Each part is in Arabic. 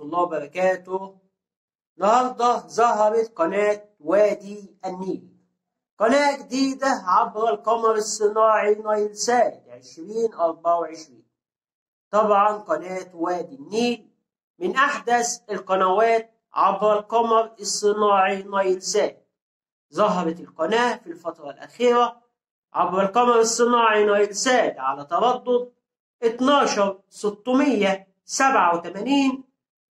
الله وبركاته. النهارده ظهرت قناة وادي النيل، قناة جديدة عبر القمر الصناعي نايل سات 2024. طبعا قناة وادي النيل من أحدث القنوات عبر القمر الصناعي نايل سات. ظهرت القناة في الفترة الأخيرة عبر القمر الصناعي نايل سات على تردد 12687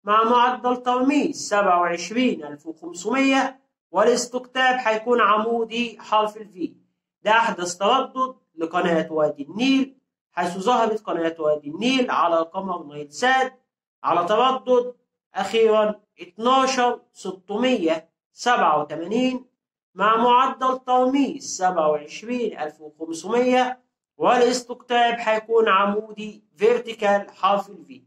مع معدل ترميز 27500، والاستقطاب هيكون عمودي حرف الفي. ده أحدث تردد لقناة وادي النيل، حيث ظهرت قناة وادي النيل على القمر نايل سات على تردد أخيرا 12687 مع معدل ترميز 27500، والاستقطاب هيكون عمودي فيرتيكال حرف الفي.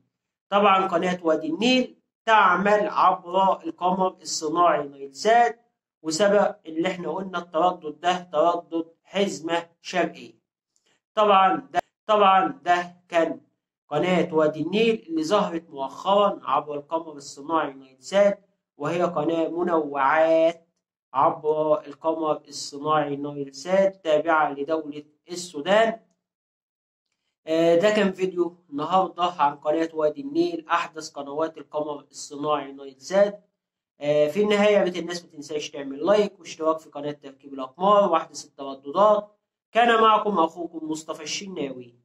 طبعا قناة وادي النيل تعمل عبر القمر الصناعي نايل سات، وسبق اللي احنا قلنا التردد ده تردد حزمة شرقية. طبعا ده كان قناة وادي النيل اللي ظهرت مؤخرا عبر القمر الصناعي نايل سات، وهي قناة منوعات عبر القمر الصناعي نايل سات تابعة لدولة السودان. ده كان فيديو النهارده عن قناة وادي النيل، أحدث قنوات القمر الصناعي نايل سات. في النهاية يا ريت الناس ما تنساش تعمل لايك واشتراك في قناة تركيب الأقمار وأحدث الترددات. كان معكم أخوكم مصطفى الشناوي.